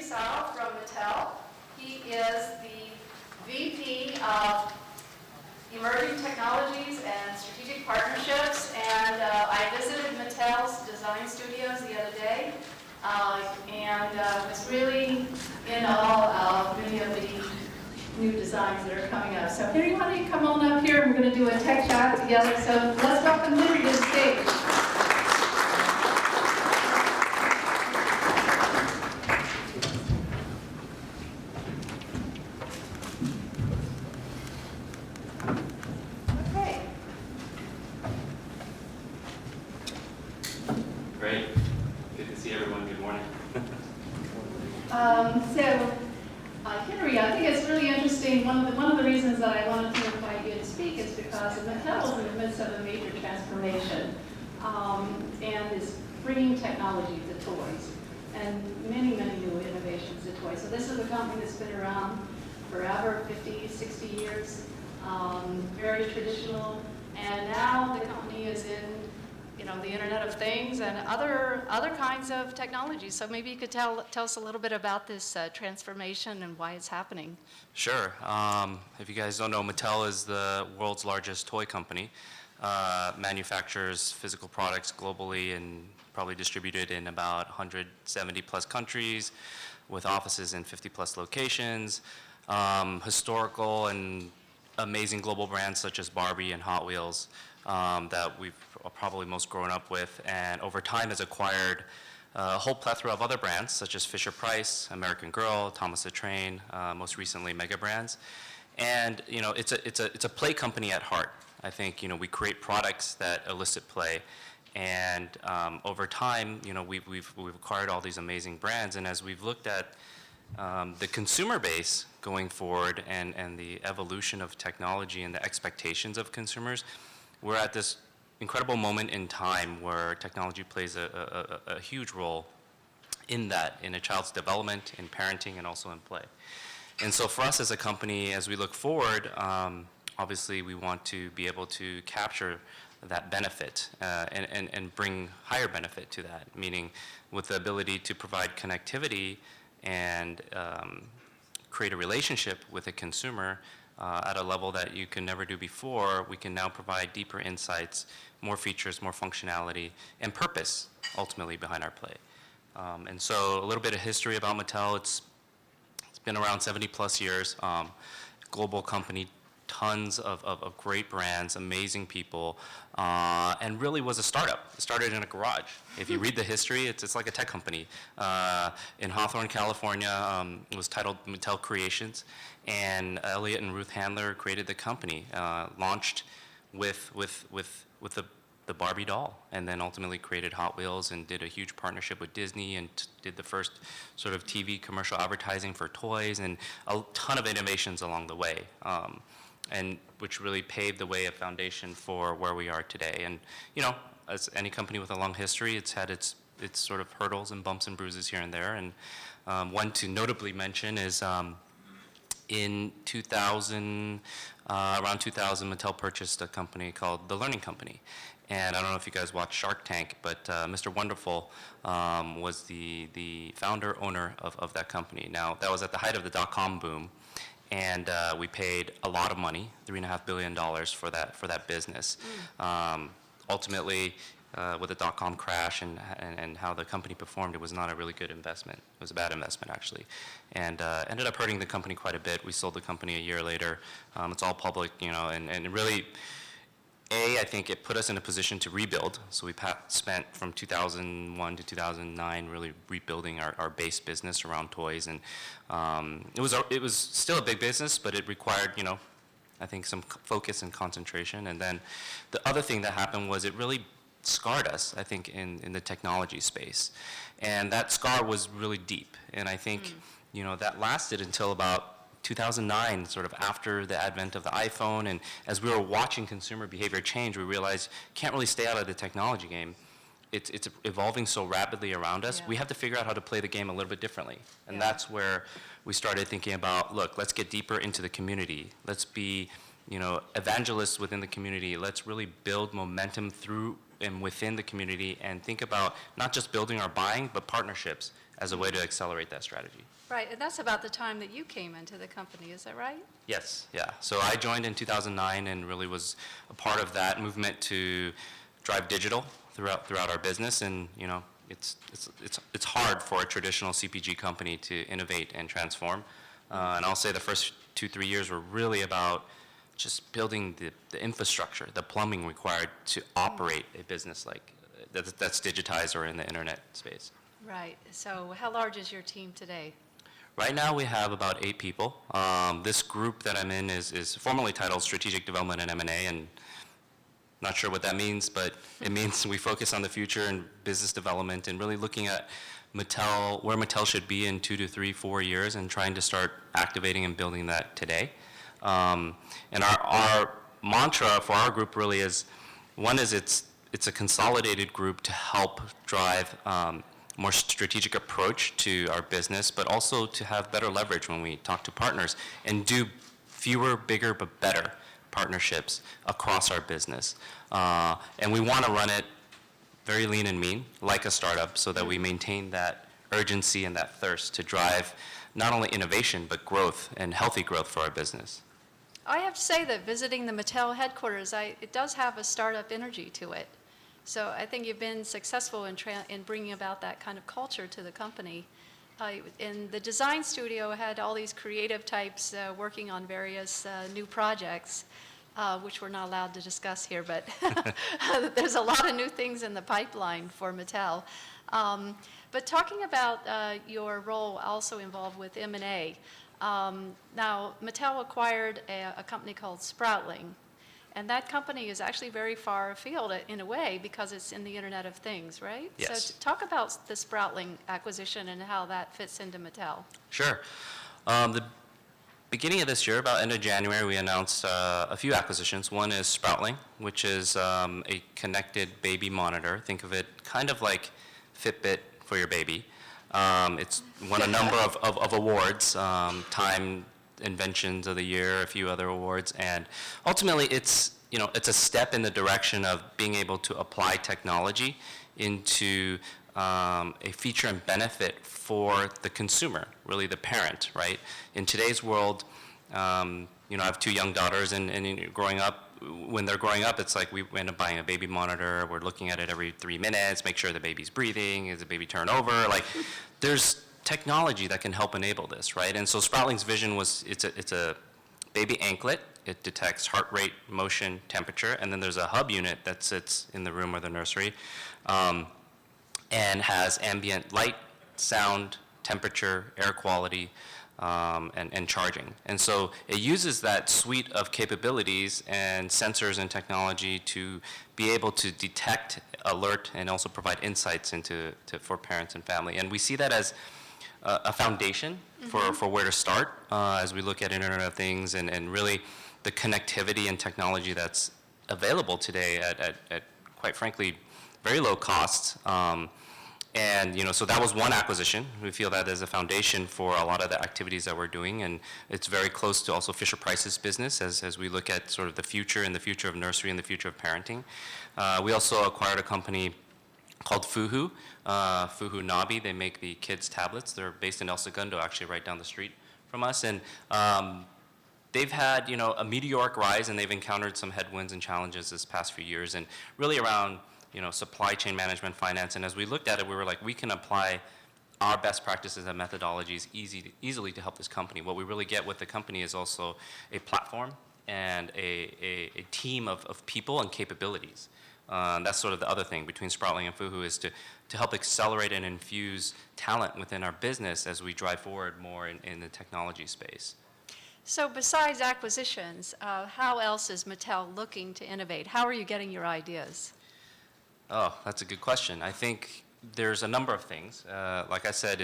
Hsiao from Mattel. He is the VP of Emerging Technologies and Strategic Partnerships, and I visited Mattel's design studios the other day, and was really in awe of many of the new designs that are coming up. So here, why don't you come on up here, and we're going to do a tech chat together. So let's welcome Larry to the stage. Henry, I think it's really interesting. One of the reasons that I wanted to invite you to speak is because Mattel is in the midst of a major transformation and is bringing technology to toys and many, many new innovations to toys. So this is a company that's been around forever, 50, 60 years, very traditional, and now the company is in the Internet of Things and other kinds of technology. So maybe you could tell us a little bit about this transformation and why it's happening. Sure. If you guys don't know, Mattel is the world's largest toy company. Manufactures physical products globally and probably distributed in about 170 plus countries with offices in 50 plus locations. Historical and amazing global brands such as Barbie and Hot Wheels that we've probably most grown up with, and over time has acquired a whole plethora of other brands such as Fisher-Price, American Girl, Thomas the Train, most recently Mega Brands. And it's a play company at heart. I think we create products that elicit play, and over time we've acquired all these amazing brands. And as we've looked at the consumer base going forward and the evolution of technology and the expectations of consumers, we're at this incredible moment in time where technology plays a huge role in a child's development, in parenting, and also in play. And so for us as a company, as we look forward, obviously we want to be able to capture that benefit and bring higher benefit to that, meaning with the ability to provide connectivity and create a relationship with a consumer at a level that you can never do before. We can now provide deeper insights, more features, more functionality, and purpose ultimately behind our play. And so a little bit of history about Mattel. It's been around 70 plus years, global company, tons of great brands, amazing people, and really was a startup. It started in a garage. If you read the history, it's like a tech company. In Hawthorne, California, it was titled Mattel Creations, and Elliot and Ruth Handler created the company, launched with the Barbie doll, and then ultimately created Hot Wheels and did a huge partnership with Disney and did the first sort of TV commercial advertising for toys and a ton of innovations along the way. And which really paved the way, a foundation for where we are today. And as any company with a long history, it's had its sort of hurdles and bumps and bruises here and there. And one to notably mention is in 2000, around 2000, Mattel purchased a company called The Learning Company. And I don't know if you guys watch Shark Tank, but Mr. Wonderful was the founder, owner of that company. Now, that was at the height of the dot-com boom. And we paid a lot of money, $3.5 billion for that business. Ultimately, with the dot-com crash and how the company performed, it was not a really good investment. It was a bad investment, actually, and ended up hurting the company quite a bit. We sold the company a year later. It's all public, and really, I think it put us in a position to rebuild. So we spent from 2001 to 2009 really rebuilding our base business around toys, and it was still a big business, but it required I think some focus and concentration. And then the other thing that happened was it really scarred us, I think, in the technology space, and that scar was really deep. And I think that lasted until about 2009, sort of after the advent of the iPhone, and as we were watching consumer behavior change, we realized can't really stay out of the technology game. It's evolving so rapidly around us. Yeah. We have to figure out how to play the game a little bit differently, and that's where we started thinking about, look, let's get deeper into the community. Let's be, evangelists within the community. Let's really build momentum through and within the community, and think about not just building or buying, but partnerships as a way to accelerate that strategy. Right, and that's about the time that you came into the company, is that right? Yes, yeah. So I joined in 2009 and really was a part of that movement to drive digital throughout our business. And it's hard for a traditional CPG company to innovate and transform. And I'll say the first 2-3 years were really about just building the infrastructure, the plumbing required to operate a business like that's digitized or in the internet space. Right, so how large is your team today? Right now, we have about 8 people. This group that I'm in is formally titled Strategic Development and M&A, and not sure what that means, but it means we focus on the future and business development and really looking at Mattel, where Mattel should be in 2 to 3, 4 years, and trying to start activating and building that today. And our mantra for our group really is, one is it's a consolidated group to help drive more strategic approach to our business, but also to have better leverage when we talk to partners and do fewer, bigger, but better partnerships across our business. And we want to run it very lean and mean, like a startup, so that we maintain that urgency and that thirst to drive not only innovation, but growth and healthy growth for our business. I have to say that visiting the Mattel headquarters, it does have a startup energy to it. So I think you've been successful in bringing about that kind of culture to the company. In the design studio, I had all these creative types working on various new projects, which we're not allowed to discuss here, but there's a lot of new things in the pipeline for Mattel. But talking about your role also involved with M&A, now Mattel acquired a company called Sproutling. And that company is actually very far afield in a way because it's in the Internet of Things, right? Yes. So talk about the Sproutling acquisition and how that fits into Mattel. Sure. The beginning of this year, about end of January, we announced a few acquisitions. One is Sproutling, which is a connected baby monitor. Think of it kind of like Fitbit for your baby. It's won a number of awards, Time Inventions of the Year, a few other awards, and ultimately it's a step in the direction of being able to apply technology into a feature and benefit for the consumer, really the parent, right? In today's world, I have 2 young daughters, and when they're growing up, it's like we end up buying a baby monitor. We're looking at it every 3 minutes, make sure the baby's breathing, is the baby turned over? Like, there's technology that can help enable this, right? And so Sproutling's vision was, it's a baby anklet. It detects heart rate, motion, temperature, and then there's a hub unit that sits in the room or the nursery, and has ambient light, sound, temperature, air quality, and charging. And so it uses that suite of capabilities and sensors and technology to be able to detect, alert, and also provide insights for parents and family. And we see that as a foundation for where to start as we look at Internet of Things and really the connectivity and technology that's available today at quite frankly, very low costs. So that was one acquisition. We feel that as a foundation for a lot of the activities that we're doing, and it's very close to also Fisher-Price's business as we look at sort of the future and the future of nursery and the future of parenting. We also acquired a company called Fuhu Nabi. They make the kids' tablets. They're based in El Segundo, actually right down the street from us. And they've had a meteoric rise, and they've encountered some headwinds and challenges this past few years, and really around supply chain management, finance. And as we looked at it, we were like, we can apply our best practices and methodologies easily to help this company. What we really get with the company is also a platform and a team of people and capabilities. That's sort of the other thing between Sproutling and Fuhu, is to help accelerate and infuse talent within our business as we drive forward more in the technology space. So besides acquisitions, how else is Mattel looking to innovate? How are you getting your ideas? Oh, that's a good question. I think there's a number of things. Like I said,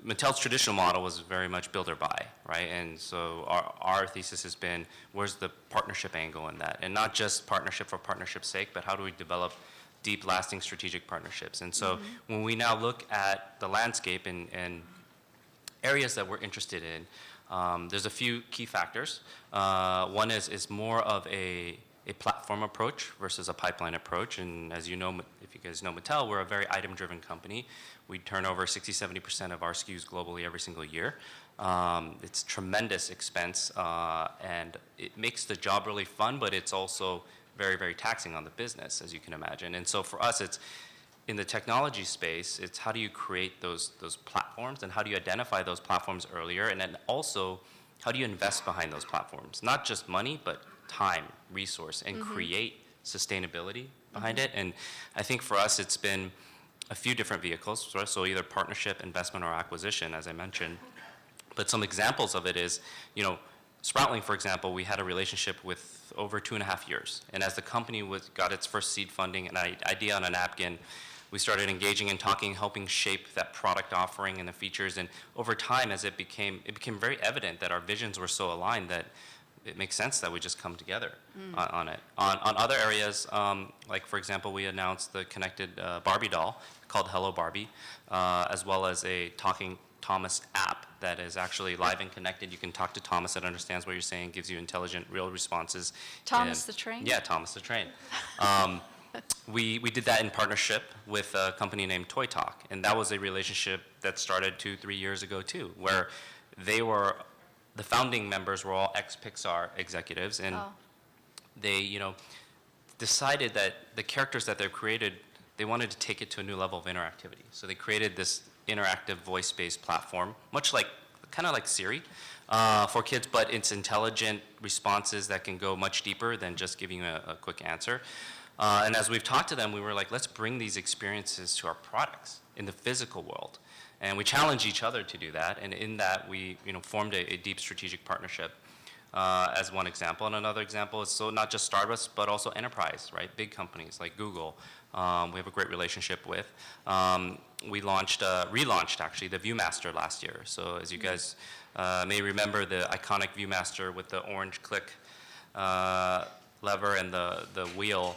Mattel's traditional model was very much build or buy, right? And so our thesis has been, where's the partnership angle in that? And not just partnership for partnership's sake, but how do we develop deep, lasting strategic partnerships? And so when we now look at the landscape and areas that we're interested in, there's a few key factors. One is more of a platform approach versus a pipeline approach. And as you know, if you guys know Mattel, we're a very item-driven company. We turn over 60-70% of our SKUs globally every single year. It's tremendous expense, and it makes the job really fun, but it's also very, very taxing on the business, as you can imagine. And so for us, it's in the technology space, it's how do you create those platforms, and how do you identify those platforms earlier, and then also how do you invest behind those platforms? Not just money, but time, resource, and create sustainability behind it. And I think for us, it's been a few different vehicles, right? So either partnership, investment, or acquisition, as I mentioned. But some examples of it is, Sproutling, for example, we had a relationship with over 2.5 years. And as the company got its first seed funding, an idea on a napkin, we started engaging and talking, helping shape that product offering and the features. And over time, as it became very evident that our visions were so aligned that it makes sense that we just come together on it. On other areas, like for example, we announced the connected Barbie doll called Hello Barbie, as well as a talking Thomas app that is actually live and connected. You can talk to Thomas, that understands what you're saying, gives you intelligent, real responses. Thomas the Train? Yeah, Thomas the Train. We did that in partnership with a company named Toy Talk, and that was a relationship that started 2-3 years ago too, where the founding members were all ex-Pixar executives, and they, decided that the characters that they've created, they wanted to take it to a new level of interactivity. So they created this interactive voice-based platform, kind of like Siri for kids, but it's intelligent responses that can go much deeper than just giving you a quick answer. And as we've talked to them, we were like, let's bring these experiences to our products in the physical world. And we challenged each other to do that. And in that, we formed a deep strategic partnership as one example. And another example is not just Starbucks, but also enterprise, right? Big companies like Google. We have a great relationship with. We relaunched actually the Viewmaster last year. So as you guys may remember, the iconic Viewmaster with the orange click lever and the wheel.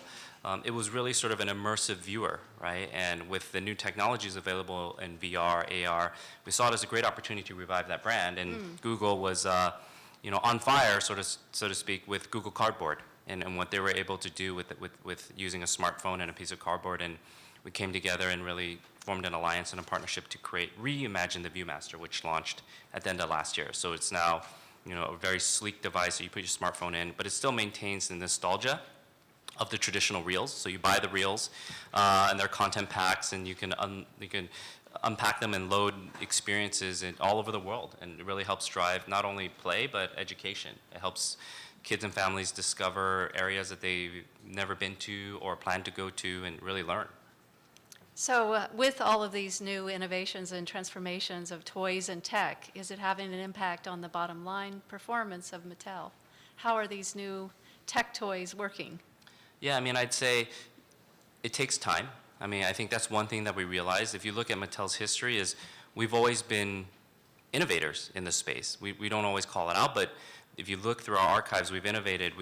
It was really sort of an immersive viewer, right? And with the new technologies available in VR, AR, we saw it as a great opportunity to revive that brand. And Google was, on fire, so to speak, with Google Cardboard and what they were able to do with using a smartphone and a piece of cardboard. And we came together and really formed an alliance and a partnership to reimagine the Viewmaster, which launched at the end of last year. So it's now, a very sleek device that you put your smartphone in, but it still maintains the nostalgia of the traditional reels. So you buy the reels, and they're content packs, and you can unpack them and load experiences all over the world. And it really helps drive not only play, but education. It helps kids and families discover areas that they've never been to or plan to go to and really learn. So with all of these new innovations and transformations of toys and tech, is it having an impact on the bottom line performance of Mattel? How are these new tech toys working? Yeah, I'd say it takes time. I think that's one thing that we realize. If you look at Mattel's history, is we've always been innovators in this space. We don't always call it out, but if you look through our archives, we've innovated.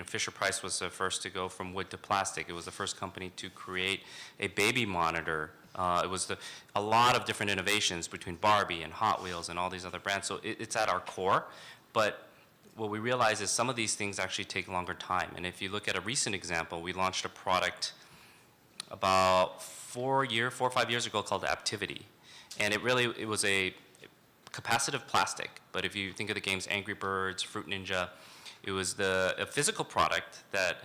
Fisher-Price was the first to go from wood to plastic. It was the first company to create a baby monitor. It was a lot of different innovations between Barbie and Hot Wheels and all these other brands. So it's at our core. But what we realize is some of these things actually take longer time. And if you look at a recent example, we launched a product about 4 or 5 years ago called Activity. And it was a capacitive plastic, but if you think of the games Angry Birds, Fruit Ninja, it was a physical product that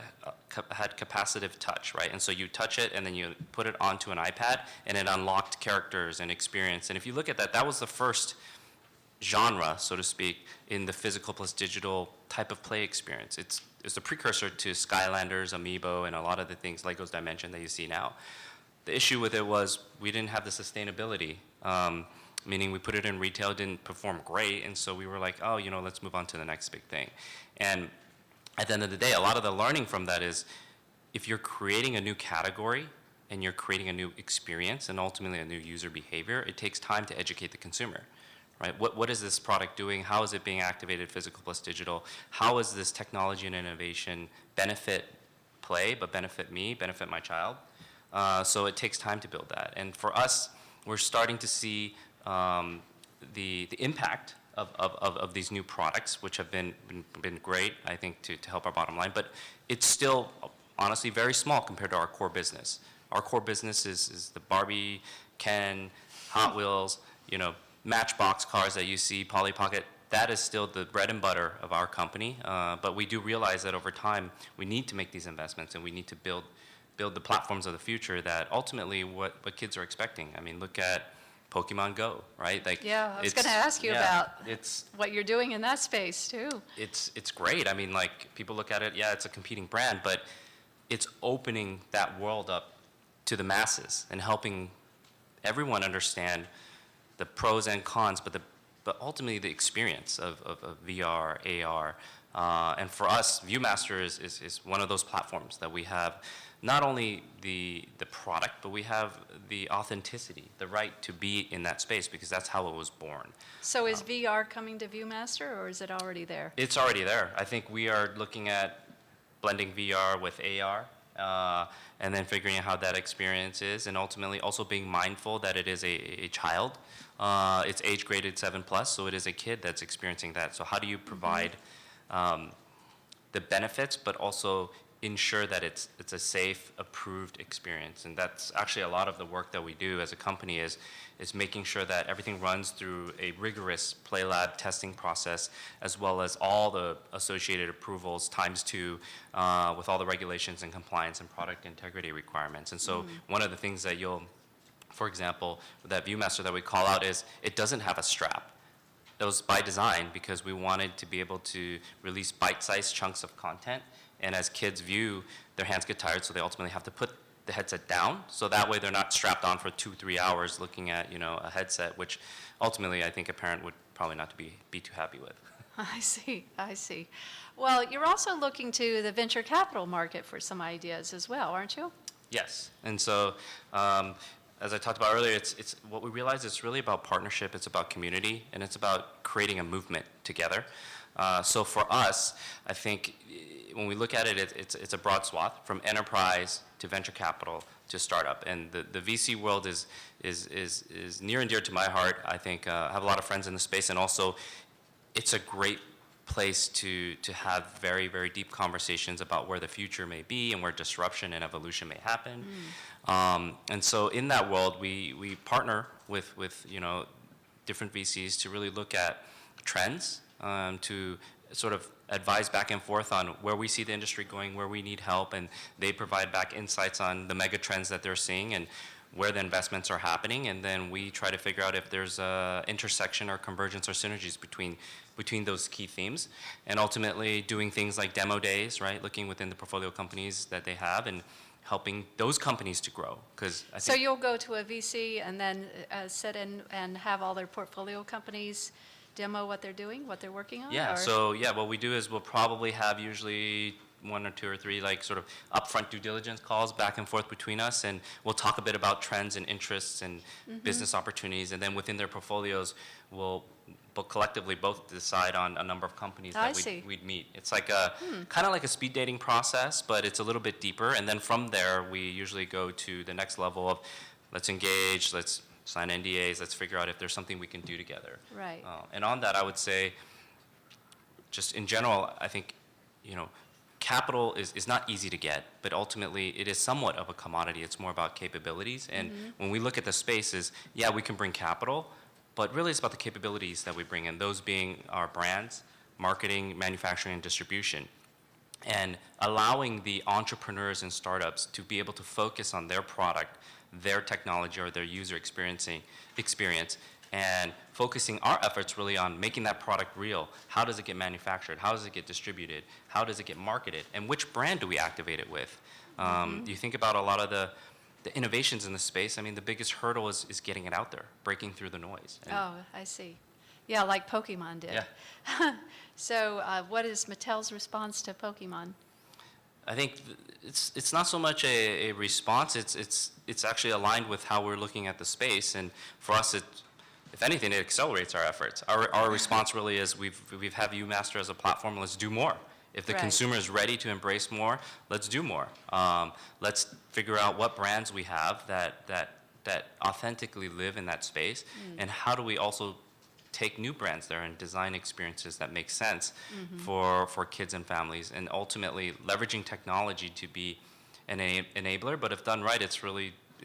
had capacitive touch, right? And so you touch it and then you put it onto an iPad and it unlocked characters and experience. And if you look at that, that was the first genre, so to speak, in the physical plus digital type of play experience. It's the precursor to Skylanders, Amiibo, and a lot of the things, Lego's Dimension, that you see now. The issue with it was we didn't have the sustainability. Meaning we put it in retail, it didn't perform great, and so we were like, let's move on to the next big thing. And at the end of the day, a lot of the learning from that is if you're creating a new category and you're creating a new experience and ultimately a new user behavior, it takes time to educate the consumer, right? What is this product doing? How is it being activated, physical plus digital? How is this technology and innovation benefit play, but benefit me, benefit my child? So it takes time to build that. And for us, we're starting to see the impact of these new products, which have been great, I think, to help our bottom line. But it's still, honestly, very small compared to our core business. Our core business is the Barbie, Ken, Hot Wheels, you know, Matchbox cars that you see, Polly Pocket. That is still the bread and butter of our company. But we do realize that over time, we need to make these investments and we need to build the platforms of the future that ultimately what kids are expecting. I mean, look at Pokemon Go, right? Like, Yeah, I was going to ask you about what you're doing in that space, too. It's great. I mean, like, people look at it, yeah, it's a competing brand, but it's opening that world up to the masses and helping everyone understand the pros and cons, but ultimately the experience of VR, AR. And for us, Viewmaster is one of those platforms that we have not only the product, but we have the authenticity, the right to be in that space, because that's how it was born. So is VR coming to Viewmaster, or is it already there? It's already there. I think we are looking at blending VR with AR, and then figuring out how that experience is, and ultimately also being mindful that it is a child. It's age graded 7+, so it is a kid that's experiencing that. So how do you provide the benefits, but also ensure that it's a safe, approved experience? And that's actually a lot of the work that we do as a company is making sure that everything runs through a rigorous play lab testing process, as well as all the associated approvals ×2 with all the regulations and compliance and product integrity requirements. And so one of the things that for example, that Viewmaster that we call out is it doesn't have a strap. That was by design because we wanted to be able to release bite-sized chunks of content. And as kids view, their hands get tired, so they ultimately have to put the headset down. So that way they're not strapped on for 2-3 hours looking at, you know, a headset, which ultimately I think a parent would probably not be too happy with. I see. Well, you're also looking to the venture capital market for some ideas as well, aren't you? Yes. And so, as I talked about earlier, it's what we realize it's really about partnership, it's about community, and it's about creating a movement together. So for us, I think when we look at it, it's a broad swath from enterprise to venture capital to startup. And the VC world is near and dear to my heart. I think I have a lot of friends in the space, and also it's a great place to have very, very deep conversations about where the future may be and where disruption and evolution may happen. And so in that world, we partner with you know, different VCs to really look at trends, to sort of advise back and forth on where we see the industry going, where we need help, and they provide back insights on the mega trends that they're seeing and where the investments are happening, and then we try to figure out if there's a intersection or convergence or synergies between those key themes, and ultimately doing things like demo days, right? Looking within the portfolio companies that they have and helping those companies to grow. So you'll go to a VC and then sit in and have all their portfolio companies demo what they're doing, what they're working on? Yeah, or? so yeah, what we do is we'll probably have usually 1 or 2 or 3 like sort of upfront due diligence calls back and forth between us, and we'll talk a bit about trends and interests and business opportunities, and then within their portfolios we'll collectively both decide on a number of companies that we'd meet. It's like a kind of like a speed dating process, but it's a little bit deeper, and then from there we usually go to the next level of let's engage, let's sign NDAs, let's figure out if there's something we can do together. Right. And on that, I would say, just in general, I think, you know, capital is not easy to get, but ultimately it is somewhat of a commodity. It's more about capabilities. And when we look at the spaces, yeah, we can bring capital, but really it's about the capabilities that we bring in, those being our brands, marketing, manufacturing, and distribution. And allowing the entrepreneurs and startups to be able to focus on their product, their technology, or their user experience, and focusing our efforts really on making that product real. How does it get manufactured? How does it get distributed? How does it get marketed? And which brand do we activate it with? You think about a lot of the innovations in the space. I mean, the biggest hurdle is getting it out there, breaking through the noise. And I see. Yeah, like Pokemon did. Yeah. So what is Mattel's response to Pokemon? I think it's not so much a response. It's actually aligned with how we're looking at the space, and for us, if anything, it accelerates our efforts. Our response really is we've had Viewmaster as a platform. Let's do more. If the consumer is ready to embrace more, let's do more. Let's figure out what brands we have that authentically live in that space, and how do we also take new brands there and design experiences that make sense for kids and families, and ultimately leveraging technology to be an enabler. But if done right, it's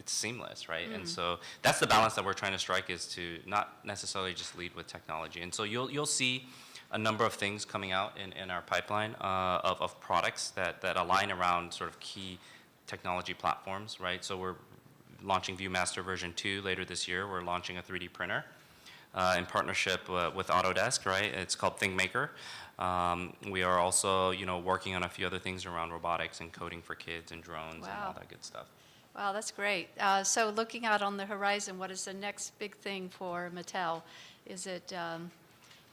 seamless, right? And so that's the balance that we're trying to strike, is to not necessarily just lead with technology. And so you'll see a number of things coming out in our pipeline of products that align around sort of key technology platforms, right? So we're launching Viewmaster version 2 later this year. We're launching a 3D printer in partnership with Autodesk, right? It's called ThinkMaker. We are also, working on a few other things around robotics and coding for kids and drones and all that good stuff. Wow, that's great. So looking out on the horizon, what is the next big thing for Mattel? Is it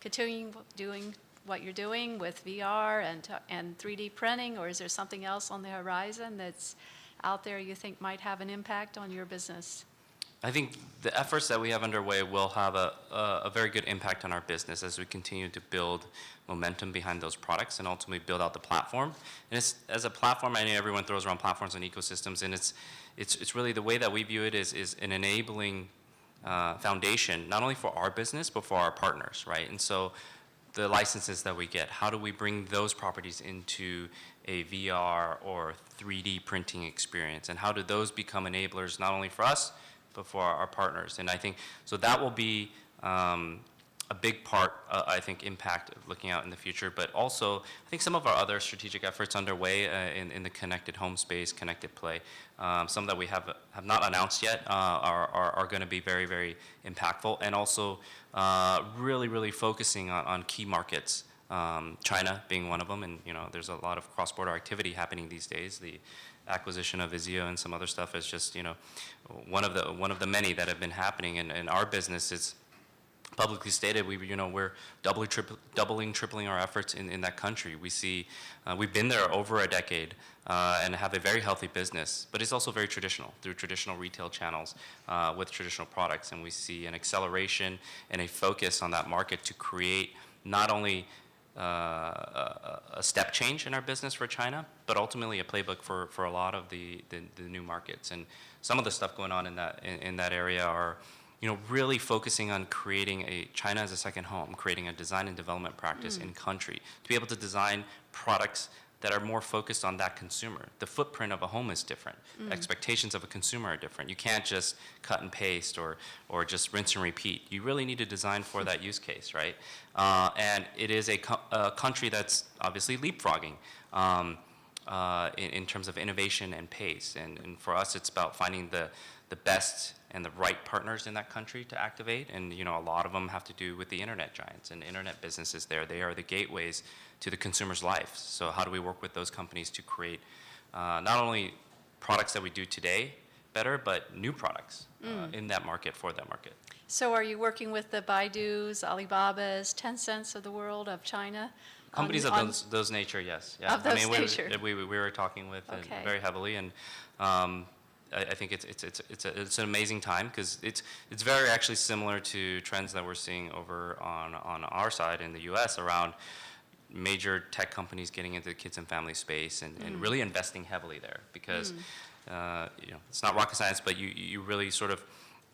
continuing doing what you're doing with VR and 3D printing, or is there something else on the horizon that's out there you think might have an impact on your business? I think the efforts that we have underway will have a very good impact on our business as we continue to build momentum behind those products and ultimately build out the platform. And as a platform, I know everyone throws around platforms and ecosystems, and it's really the way that we view it is an enabling foundation, not only for our business, but for our partners, right? And so the licenses that we get, how do we bring those properties into a VR or 3D printing experience? And how do those become enablers not only for us, but for our partners? And I think, so that will be a big part, I think, impact of looking out in the future. But also, I think some of our other strategic efforts underway in the connected home space, connected play, some that we have not announced yet are going to be very, very impactful. And also really focusing on key markets, China being one of them. And there's a lot of cross-border activity happening these days. The acquisition of Hsiao and some other stuff is just one of the many that have been happening. And our business is publicly stated, we're doubling, tripling our efforts in that country. We see, we've been there over a decade and have a very healthy business, but it's also very traditional, through traditional retail channels with traditional products. And we see an acceleration and a focus on that market to create not only a step change in our business for China, but ultimately a playbook for a lot of the new markets. And some of the stuff going on in that area are, really focusing on creating China as a second home, creating a design and development practice in country to be able to design products that are more focused on that consumer. The footprint of a home is different. Expectations of a consumer are different. You can't just cut and paste or just rinse and repeat. You really need to design for that use case, right? And it is a country that's obviously leapfrogging in terms of innovation and pace. And for us, it's about finding the best and the right partners in that country to activate. And a lot of them have to do with the internet giants and internet businesses there. They are the gateways to the consumer's life. So how do we work with those companies to create not only products that we do today better, but new products in that market, for that market? So are you working with the Baidus, Alibabas, Tencents of the world, of China? Companies of those nature, yes. Yeah. Of those nature. We were talking with very heavily, and I think it's an amazing time, because it's very actually similar to trends that we're seeing over on our side in the U.S. around major tech companies getting into the kids and family space and really investing heavily there, because it's not rocket science, but you really sort of,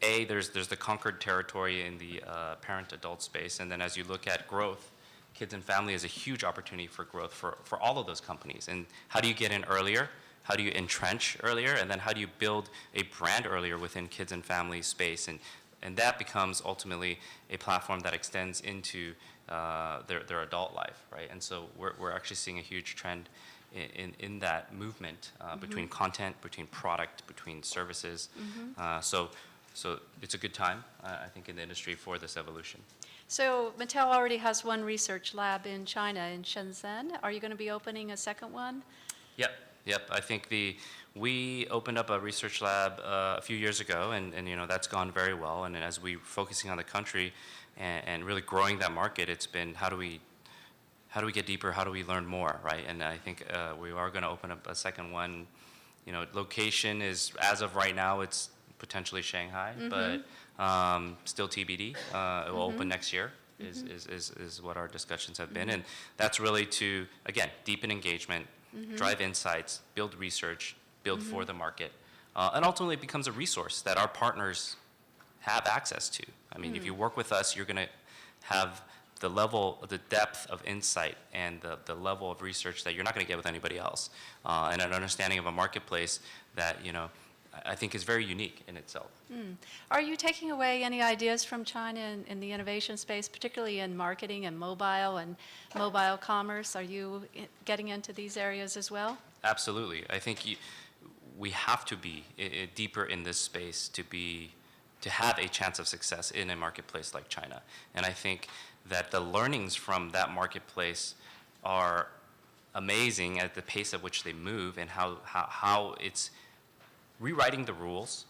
there's the conquered territory in the parent-adult space, and then as you look at growth, kids and family is a huge opportunity for growth for all of those companies. And how do you get in earlier? How do you entrench earlier? And then how do you build a brand earlier within kids and family space? And that becomes ultimately a platform that extends into their adult life, right? And so we're actually seeing a huge trend in that movement between content, between product, between services. So it's a good time, I think, in the industry for this evolution. So Mattel already has one research lab in China, in Shenzhen. Are you going to be opening a second one? Yep. I think we opened up a research lab a few years ago, and that's gone very well. And as we're focusing on the country and really growing that market, it's been how do we get deeper? How do we learn more, right? And I think we are going to open up a second one. Location is, as of right now, it's potentially Shanghai, but still TBD. It will open next year. Is what our discussions have been, and that's really to, again, deepen engagement, drive insights, build research, build for the market, and ultimately it becomes a resource that our partners have access to. I mean, if you work with us, you're going to have the level, the depth of insight and the level of research that you're not going to get with anybody else, and an understanding of a marketplace that, I think is very unique in itself. Are you taking away any ideas from China in the innovation space, particularly in marketing and mobile commerce? Are you getting into these areas as well? Absolutely. I think we have to be deeper in this space to have a chance of success in a marketplace like China. And I think that the learnings from that marketplace are amazing at the pace at which they move and how it's rewriting the rules,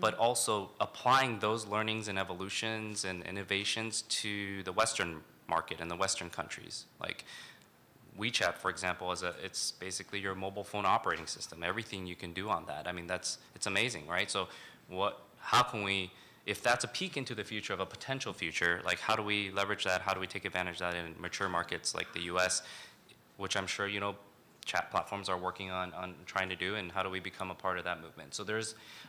but also applying those learnings and evolutions and innovations to the Western market and the Western countries. Like WeChat, for example, it's basically your mobile phone operating system. Everything you can do on that. I mean, it's amazing, right? So how can we, if that's a peek into the future of a potential future, like how do we leverage that? How do we take advantage of that in mature markets like the US, which I'm sure, chat platforms are working on trying to do, and how do we become a part of that movement? So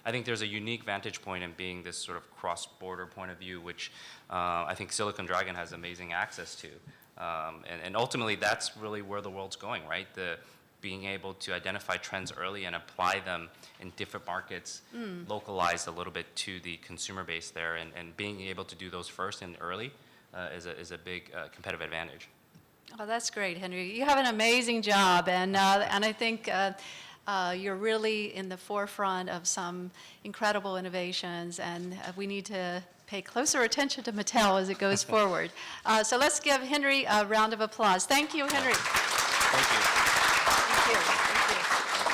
I think there's a unique vantage point in being this sort of cross-border point of view, which I think Silicon Dragon has amazing access to. And ultimately, that's really where the world's going, right? Being able to identify trends early and apply them in different markets, localized a little bit to the consumer base there, and being able to do those first and early is a big competitive advantage. Oh, that's great, Henry. You have an amazing job, and I think you're really in the forefront of some incredible innovations, and we need to pay closer attention to Mattel as it goes forward. So let's give Henry a round of applause. Thank you, Henry. Thank you. Thank you. Thank you.